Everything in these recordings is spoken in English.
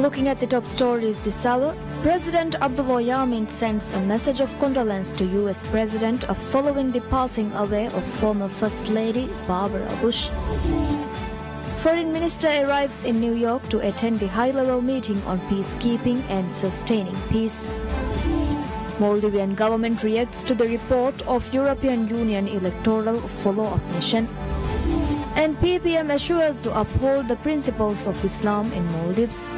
Looking at the top stories this hour, President Abdullah Yameen sends a message of condolence to US President following the passing away of former First Lady Barbara Bush. Foreign Minister arrives in New York to attend the high-level meeting on peacekeeping and sustaining peace. Maldivian government reacts to the report of European Union electoral follow-up mission. And PPM assures to uphold the principles of Islam in Maldives.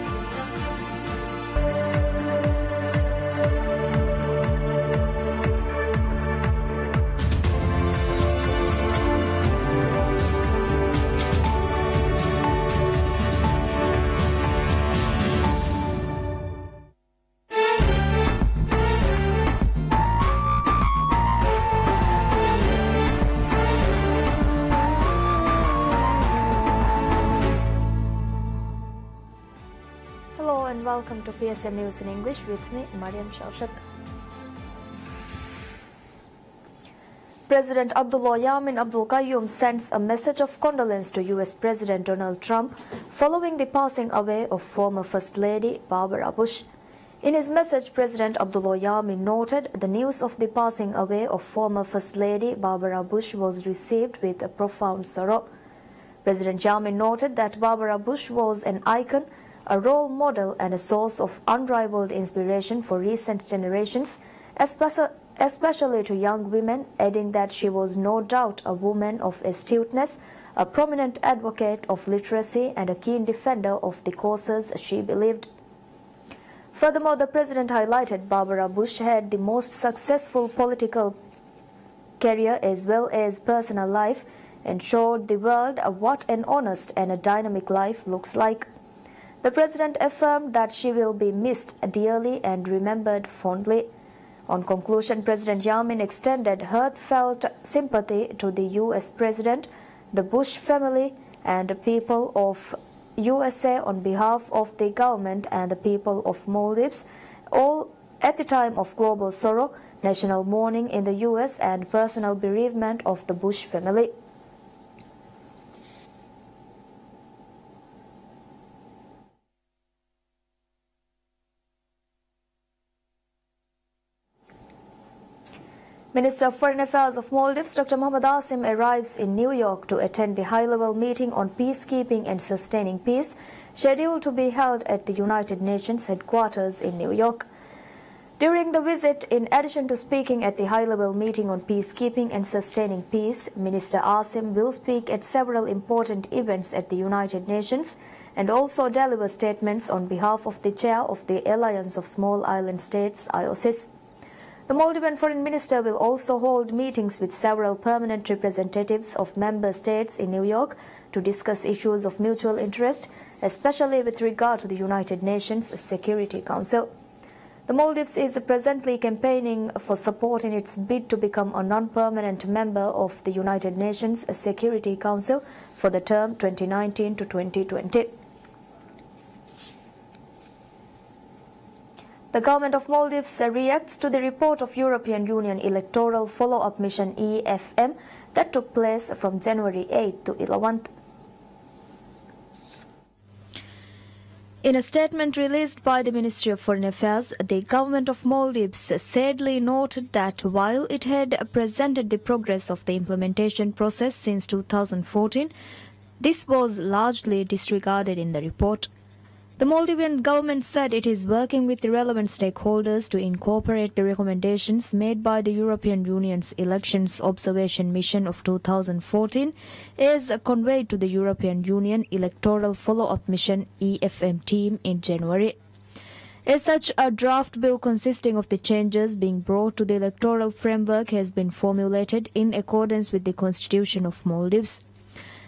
Welcome to PSM News in English with me, Mariam Shawshat. President Abdullah Yameen Abdul Qayyum sends a message of condolence to US President Donald Trump following the passing away of former First Lady Barbara Bush. In his message, President Abdullah Yameen noted the news of the passing away of former First Lady Barbara Bush was received with a profound sorrow. President Yameen noted that Barbara Bush was an icon, a role model and a source of unrivaled inspiration for recent generations, especially to young women, adding that she was no doubt a woman of astuteness, a prominent advocate of literacy and a keen defender of the causes she believed. Furthermore, the president highlighted Barbara Bush had the most successful political career as well as personal life and showed the world what an honest and a dynamic life looks like. The president affirmed that she will be missed dearly and remembered fondly. On conclusion, President Yameen extended heartfelt sympathy to the U.S. President, the Bush family, and the people of USA on behalf of the government and the people of Maldives, all at the time of global sorrow, national mourning in the U.S., and personal bereavement of the Bush family. Minister of Foreign Affairs of Maldives, Dr. Mohammad Asim, arrives in New York to attend the high-level meeting on peacekeeping and sustaining peace, scheduled to be held at the United Nations headquarters in New York. During the visit, in addition to speaking at the high-level meeting on peacekeeping and sustaining peace, Minister Asim will speak at several important events at the United Nations and also deliver statements on behalf of the chair of the Alliance of Small Island States, IOSIS. The Maldivian Foreign Minister will also hold meetings with several permanent representatives of member states in New York to discuss issues of mutual interest, especially with regard to the United Nations Security Council. The Maldives is presently campaigning for support in its bid to become a non-permanent member of the United Nations Security Council for the term 2019 to 2020. The government of Maldives reacts to the report of European Union electoral follow-up mission EFM that took place from January 8 to 11th. In a statement released by the Ministry of Foreign Affairs, the government of Maldives sadly noted that while it had presented the progress of the implementation process since 2014, this was largely disregarded in the report. The Maldivian government said it is working with the relevant stakeholders to incorporate the recommendations made by the European Union's Elections Observation Mission of 2014 as conveyed to the European Union Electoral Follow-up Mission EFM team in January. As such, a draft bill consisting of the changes being brought to the electoral framework has been formulated in accordance with the Constitution of Maldives.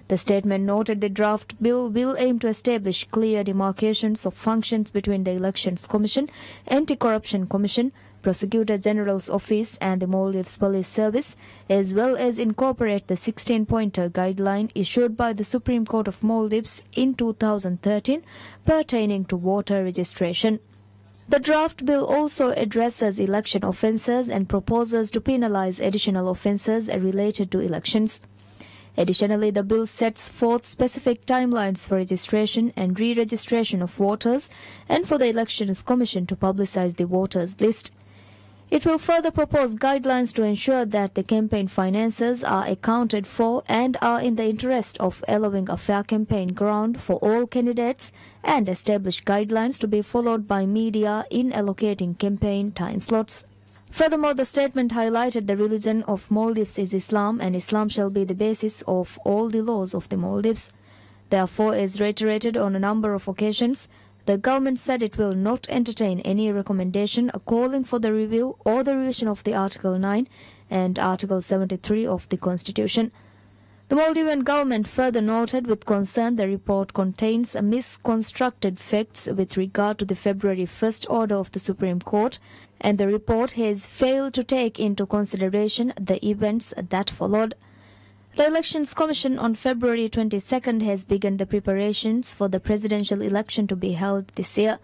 The statement noted the draft bill will aim to establish clear demarcations of functions between the Elections Commission, Anti-Corruption Commission, Prosecutor General's Office and the Maldives Police Service, as well as incorporate the 16-pointer guideline issued by the Supreme Court of Maldives in 2013 pertaining to voter registration. The draft bill also addresses election offences and proposes to penalise additional offences related to elections. Additionally, the bill sets forth specific timelines for registration and re-registration of voters and for the Elections Commission to publicize the voters list. It will further propose guidelines to ensure that the campaign finances are accounted for and are in the interest of allowing a fair campaign ground for all candidates and establish guidelines to be followed by media in allocating campaign time slots. Furthermore, the statement highlighted the religion of Maldives is Islam and Islam shall be the basis of all the laws of the Maldives. Therefore, as reiterated on a number of occasions, the government said it will not entertain any recommendation calling for the review or the revision of the Article 9 and Article 73 of the Constitution. The Maldivian government further noted with concern the report contains misconstructed facts with regard to the February 1st order of the Supreme Court, and the report has failed to take into consideration the events that followed. The Elections Commission on February 22nd has begun the preparations for the presidential election to be held this year.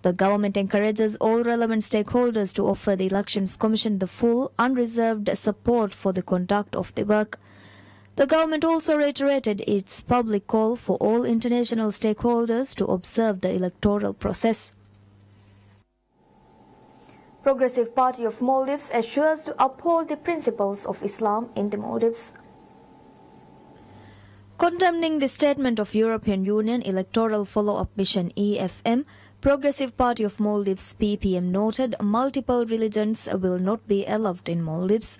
The government encourages all relevant stakeholders to offer the Elections Commission the full, unreserved support for the conduct of the work. The government also reiterated its public call for all international stakeholders to observe the electoral process. Progressive Party of Maldives assures to uphold the principles of Islam in the Maldives. Condemning the statement of European Union Electoral Follow-up Mission EFM, Progressive Party of Maldives PPM noted multiple religions will not be allowed in Maldives,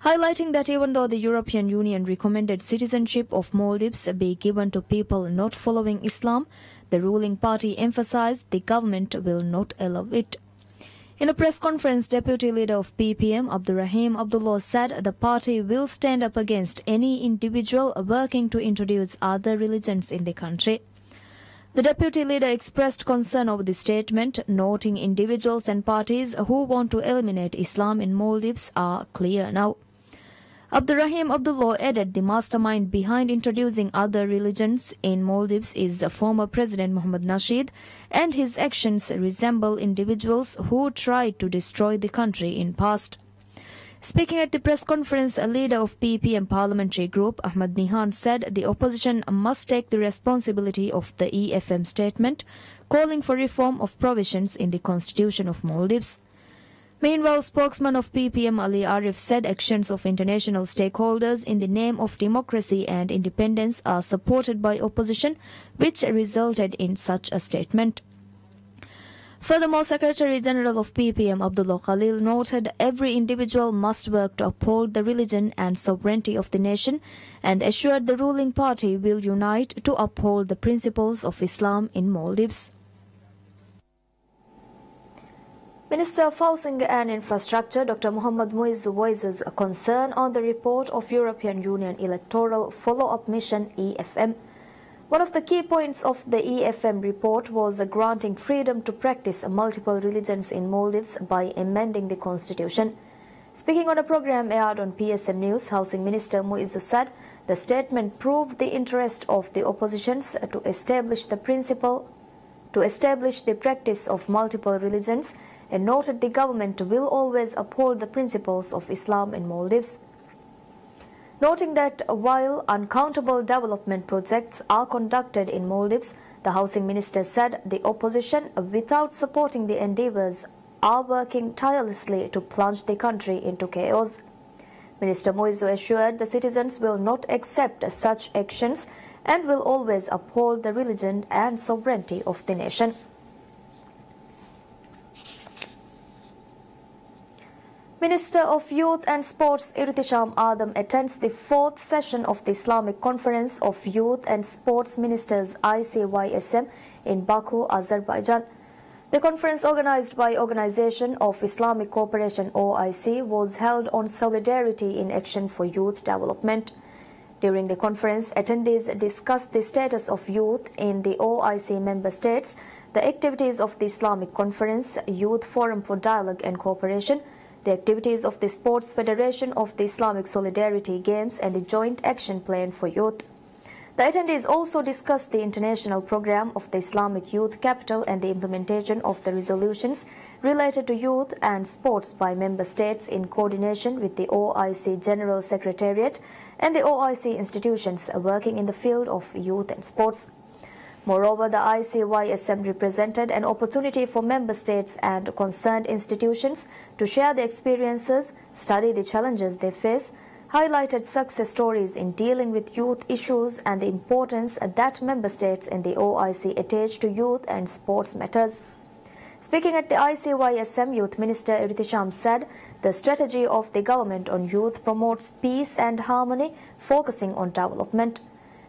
highlighting that even though the European Union recommended citizenship of Maldives be given to people not following Islam, the ruling party emphasized the government will not allow it. In a press conference, Deputy Leader of PPM, Abdurrahim Abdullah, said the party will stand up against any individual working to introduce other religions in the country. The Deputy Leader expressed concern over the statement, noting individuals and parties who want to eliminate Islam in Maldives are clear now. Abdurrahim Abdullah added the mastermind behind introducing other religions in Maldives is the former President Mohammad Nasheed, and his actions resemble individuals who tried to destroy the country in past. Speaking at the press conference, a leader of PPM parliamentary group, Ahmad Nihan, said the opposition must take the responsibility of the EFM statement, calling for reform of provisions in the Constitution of Maldives. Meanwhile, spokesman of PPM Ali Arif said actions of international stakeholders in the name of democracy and independence are supported by opposition, which resulted in such a statement. Furthermore, Secretary General of PPM Abdullah Khalil noted every individual must work to uphold the religion and sovereignty of the nation and assured the ruling party will unite to uphold the principles of Islam in Maldives. Minister of Housing and Infrastructure Dr. Muhammad Muizzu voices a concern on the report of European Union Electoral Follow-up Mission EFM. One of the key points of the EFM report was the granting freedom to practice multiple religions in Maldives by amending the constitution. Speaking on a program aired on PSM News, Housing Minister Muizzu said the statement proved the interest of the oppositions to establish the practice of multiple religions, and noted the government will always uphold the principles of Islam in Maldives. Noting that while uncountable development projects are conducted in Maldives, the Housing Minister said the opposition, without supporting the endeavours, are working tirelessly to plunge the country into chaos. Minister Muizzu assured the citizens will not accept such actions and will always uphold the religion and sovereignty of the nation. Minister of Youth and Sports Irtisham Adam attends the 4th session of the Islamic Conference of Youth and Sports Ministers ICYSM in Baku, Azerbaijan. The conference, organized by Organization of Islamic Cooperation OIC, was held on Solidarity in Action for Youth Development. During the conference, attendees discussed the status of youth in the OIC member states, the activities of the Islamic Conference, Youth Forum for Dialogue and Cooperation, the activities of the Sports Federation of the Islamic Solidarity Games and the Joint Action Plan for Youth. The attendees also discussed the international program of the Islamic Youth Capital and the implementation of the resolutions related to youth and sports by member states in coordination with the OIC General Secretariat and the OIC institutions working in the field of youth and sports. Moreover, the ICYSM represented an opportunity for member states and concerned institutions to share their experiences, study the challenges they face, highlighted success stories in dealing with youth issues and the importance that member states in the OIC attach to youth and sports matters. Speaking at the ICYSM, Youth Minister Irtisham said the strategy of the government on youth promotes peace and harmony, focusing on development.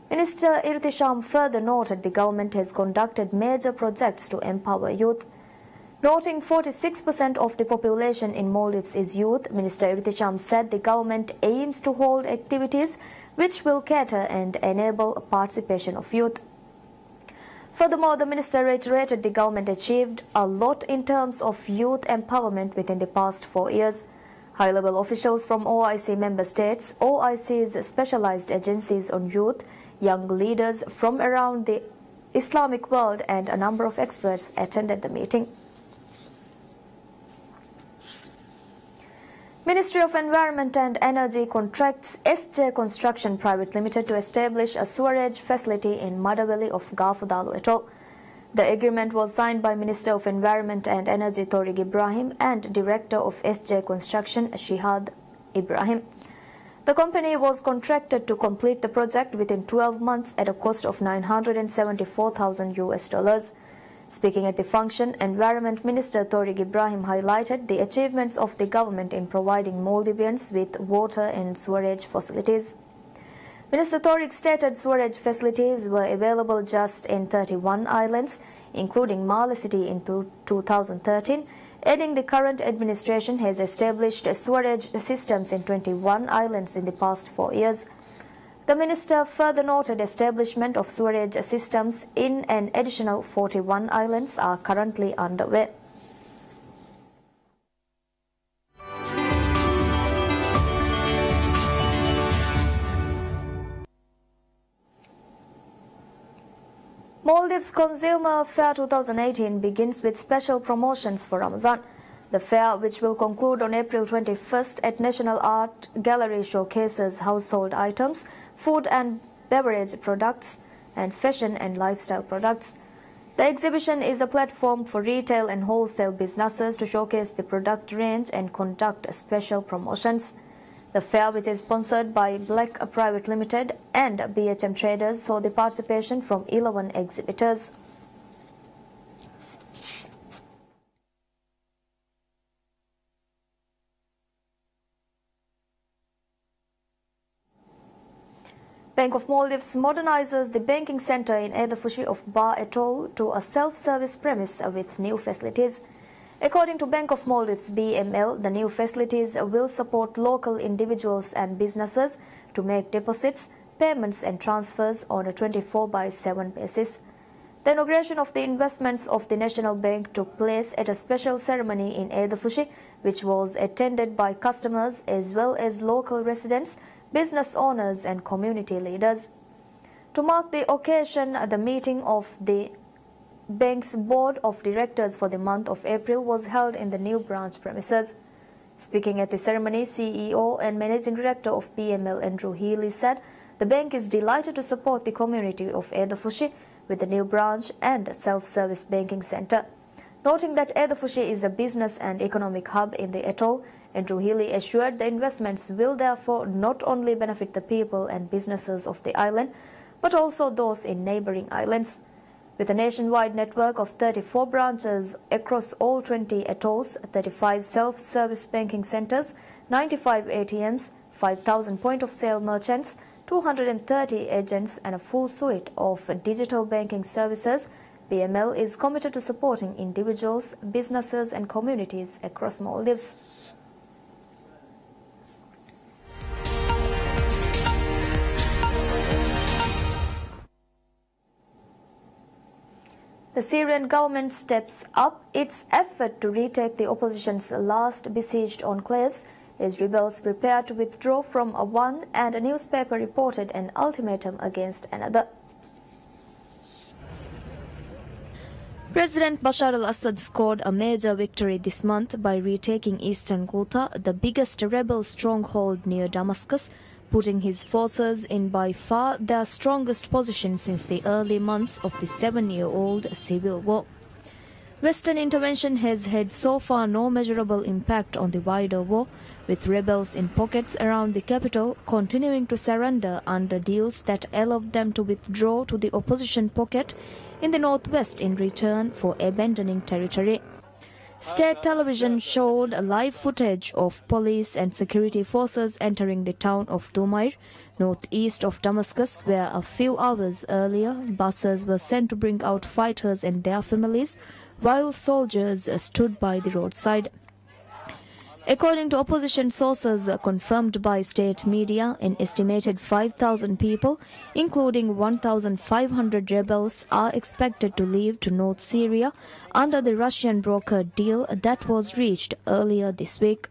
Minister Irtisham further noted the government has conducted major projects to empower youth. Noting 46% of the population in Maldives is youth, Minister Irtisham said the government aims to hold activities which will cater and enable participation of youth. Furthermore, the minister reiterated the government achieved a lot in terms of youth empowerment within the past 4 years. High-level officials from OIC member states, OIC's specialized agencies on youth, young leaders from around the Islamic world and a number of experts attended the meeting. Ministry of Environment and Energy contracts SJ Construction Private Limited to establish a sewerage facility in Madaveli of Gafudalu Atoll. The agreement was signed by Minister of Environment and Energy Tariq Ibrahim and Director of SJ Construction Shihad Ibrahim. The company was contracted to complete the project within 12 months at a cost of $974,000. Speaking at the function, Environment Minister Tariq Ibrahim highlighted the achievements of the government in providing Maldivians with water and sewerage facilities. Minister Tariq stated sewerage facilities were available just in 31 islands, including Mala City in 2013, adding the current administration has established sewerage systems in 21 islands in the past 4 years. The minister further noted establishment of sewerage systems in an additional 41 islands are currently underway. Maldives Consumer Fair 2018 begins with special promotions for Ramadan. The fair, which will conclude on April 21st at National Art Gallery, showcases household items, food and beverage products, and fashion and lifestyle products. The exhibition is a platform for retail and wholesale businesses to showcase the product range and conduct special promotions. The fair, which is sponsored by Black Private Limited and PSM Traders, saw the participation from 11 exhibitors. Bank of Maldives modernizes the banking center in Edafushi of Bar Atoll to a self-service premise with new facilities. According to Bank of Maldives BML, the new facilities will support local individuals and businesses to make deposits, payments and transfers on a 24/7 basis. The inauguration of the investments of the National Bank took place at a special ceremony in Edafushi, which was attended by customers as well as local residents, business owners and community leaders. To mark the occasion, the meeting of the bank's board of directors for the month of April was held in the new branch premises. Speaking at the ceremony, CEO and Managing Director of BML Andrew Healy said the bank is delighted to support the community of Edafushi with the new branch and self-service banking center. Noting that Edafushi is a business and economic hub in the atoll, Andrew Healy assured the investments will therefore not only benefit the people and businesses of the island, but also those in neighboring islands. With a nationwide network of 34 branches across all 20 atolls, 35 self-service banking centers, 95 ATMs, 5,000 point-of-sale merchants, 230 agents and a full suite of digital banking services, BML is committed to supporting individuals, businesses and communities across Maldives. The Syrian government steps up its effort to retake the opposition's last besieged enclaves as rebels prepared to withdraw from one and a newspaper reported an ultimatum against another. President Bashar al-Assad scored a major victory this month by retaking eastern Ghouta, the biggest rebel stronghold near Damascus, putting his forces in by far their strongest position since the early months of the 7-year-old civil war. Western intervention has had so far no measurable impact on the wider war, with rebels in pockets around the capital continuing to surrender under deals that allowed them to withdraw to the opposition pocket in the northwest in return for abandoning territory. State television showed live footage of police and security forces entering the town of Dumair, northeast of Damascus, where a few hours earlier buses were sent to bring out fighters and their families, while soldiers stood by the roadside. According to opposition sources confirmed by state media, an estimated 5,000 people, including 1,500 rebels, are expected to leave to North Syria under the Russian brokered deal that was reached earlier this week.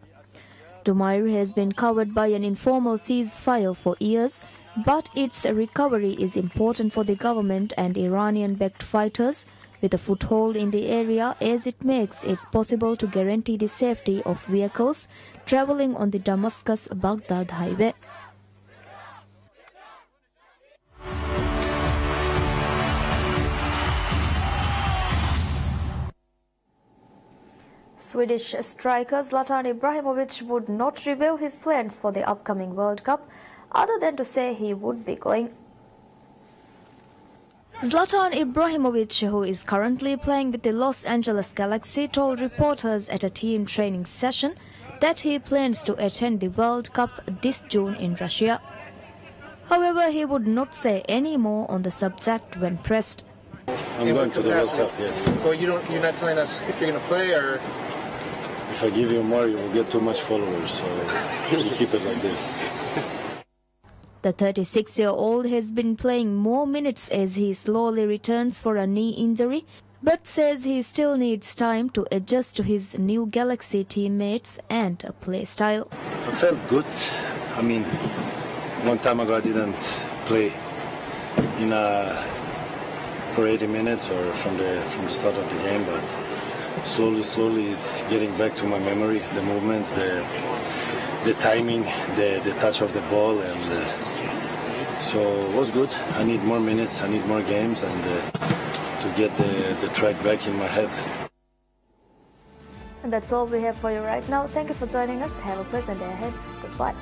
Dumair has been covered by an informal ceasefire for years, but its recovery is important for the government and Iranian-backed fighters, with a foothold in the area, as it makes it possible to guarantee the safety of vehicles traveling on the Damascus-Baghdad highway. Swedish striker Zlatan Ibrahimovic would not reveal his plans for the upcoming World Cup, other than to say he would be going. Zlatan Ibrahimovic, who is currently playing with the Los Angeles Galaxy, told reporters at a team training session that he plans to attend the World Cup this June in Russia. However, he would not say any more on the subject when pressed. I'm going to the World Cup, yes. Well, you're not telling us if you're going to play, or if I give you more, you will get too much followers, so you keep it like this. The 36-year-old has been playing more minutes as he slowly returns for a knee injury, but says he still needs time to adjust to his new Galaxy teammates and play style. I felt good. I mean, long time ago I didn't play for 80 minutes or from the start of the game, but slowly it's getting back to my memory, the movements, the timing, the touch of the ball, and so it was good. I need more minutes, I need more games, and to get the track back in my head. And that's all we have for you right now. Thank you for joining us. Have a pleasant day ahead. Goodbye.